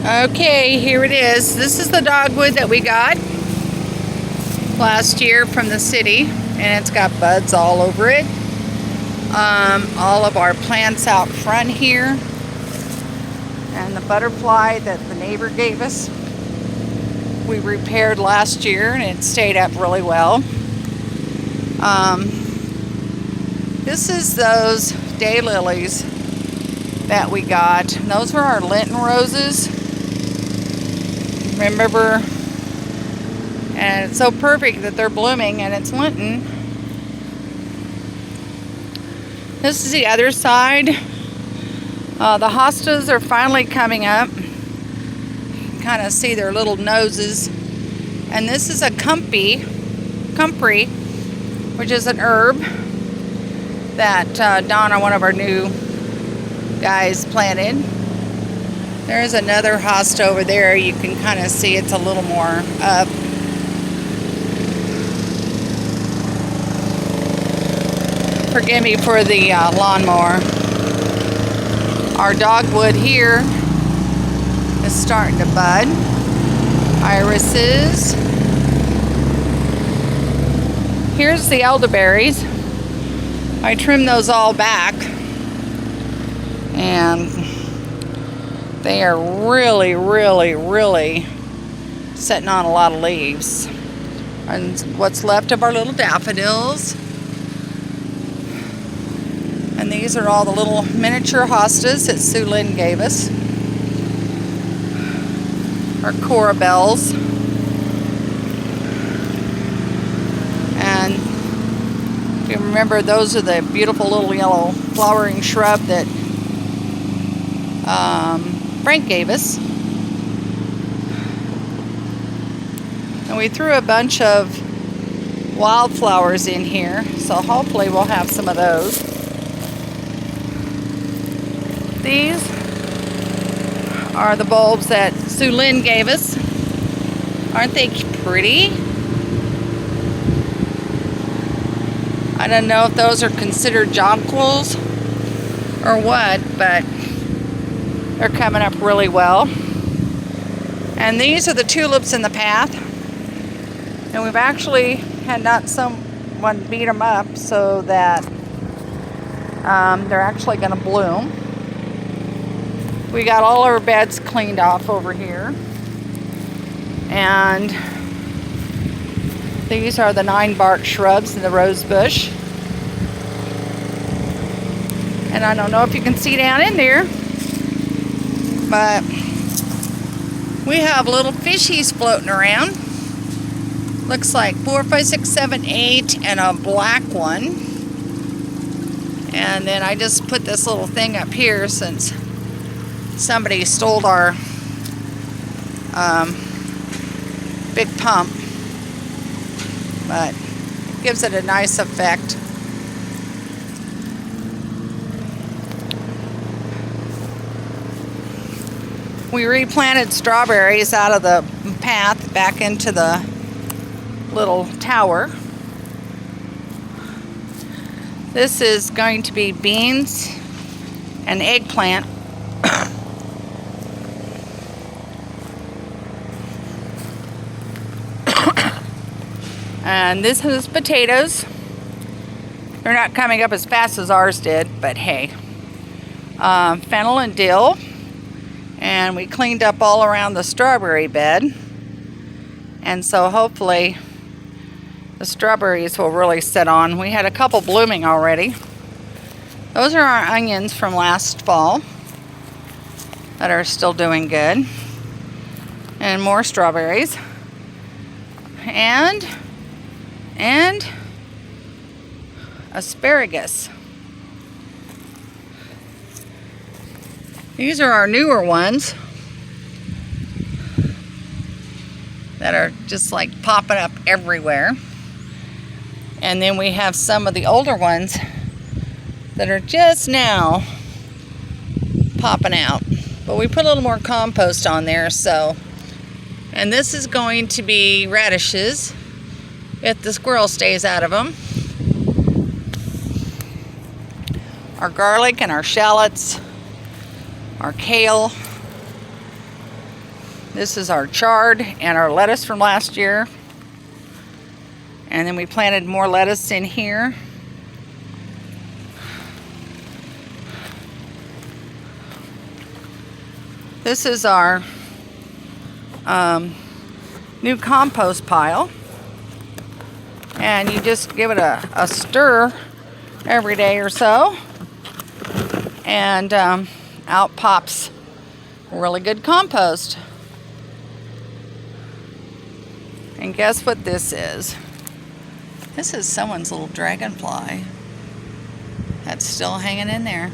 Okay, here it is. This is the dogwood that we got last year from the city, and it's got buds all over it. All of our plants out front here, and the butterfly that the neighbor gave us, we repaired last year, and it stayed up really well. This is those daylilies that we got. Those were our Lenten roses. Remember? And it's so perfect that they're blooming, and it's Lenten. This is the other side. The hostas are finally coming up. You can kind of see their little noses. And this is a comfrey, which is an herb that Donna, one of our new guys, planted. There's another hosta over there. You can kind of see it's a little more up. Forgive me for the lawnmower. Our dogwood here is starting to bud. Irises. Here's the elderberries. I trimmed those all back, and they are really setting on a lot of leaves. And what's left of our little daffodils. And these are all the little miniature hostas that Sue Lynn gave us. Our corabels. And if you remember, those are the beautiful little yellow flowering shrub that Frank gave us. And we threw a bunch of wildflowers in here, so hopefully we'll have some of those. These are the bulbs that Sue Lynn gave us. Aren't they pretty? I don't know if those are considered jonquils or what, but they're coming up really well. And these are the tulips in the path. And we've actually had not someone beat them up so that they're actually going to bloom. We got all our beds cleaned off over here. And these are the 9-bark shrubs in the rose bush. And I don't know if you can see down in there, but we have little fishies floating around. Looks like 4, 5, 6, 7, 8, and a black one. And then I just put this little thing up here since somebody stole our big pump. But it gives it a nice effect. We replanted strawberries out of the path back into the little tower. This is going to be beans and eggplant. And this is potatoes. They're not coming up as fast as ours did, but hey. Fennel and dill. And we cleaned up all around the strawberry bed. And so hopefully the strawberries will really set on. We had a couple blooming already. Those are our onions from last fall that are still doing good. And more strawberries. And asparagus. These are our newer ones that are just like popping up everywhere. And then we have some of the older ones that are just now popping out. But we put a little more compost on there, so. And this is going to be radishes if the squirrel stays out of them. Our garlic and our shallots, our kale, This is our chard and our lettuce from last year. And then we planted more lettuce in here. This is our new compost pile. And you just give it a stir every day or so. And out pops really good compost. And guess what this is? This is someone's little dragonfly that's still hanging in there.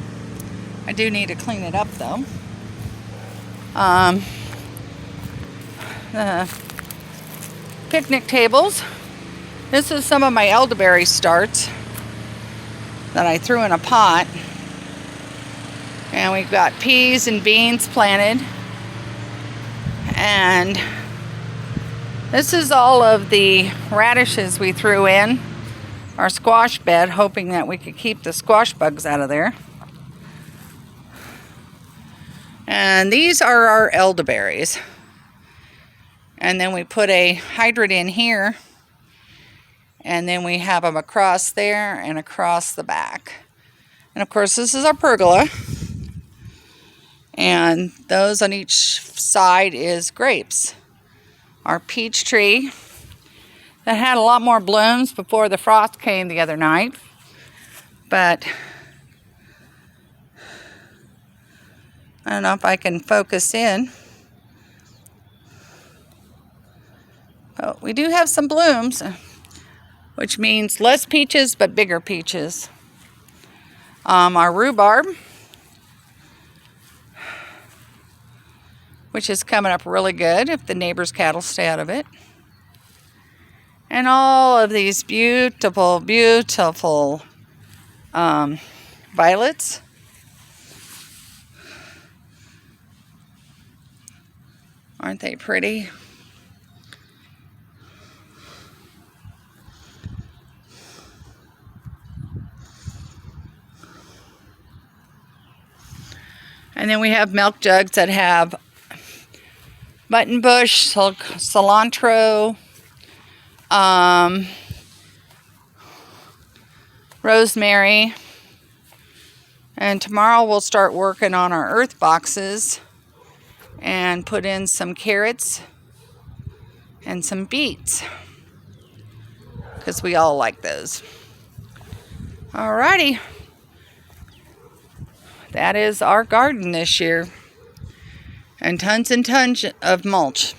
I do need to clean it up though. The picnic tables. This is some of my elderberry starts that I threw in a pot. And we've got peas and beans planted. And this is all of the radishes we threw in our squash bed, hoping that we could keep the squash bugs out of there. And these are our elderberries. And then we put a hydrant in here. And then we have them across there and across the back. And of course, this is our pergola. And those on each side is grapes. Our peach tree that had a lot more blooms before the frost came the other night. But I don't know if I can focus in. But we do have some blooms, which means less peaches but bigger peaches. Our rhubarb, which is coming up really good if the neighbor's cattle stay out of it. And all of these beautiful, beautiful violets. Aren't they pretty? And then we have milk jugs that have buttonbush, cilantro, rosemary. And tomorrow we'll start working on our earth boxes and put in some carrots and some beets, because we all like those. Alrighty. That is our garden this year. And tons of mulch.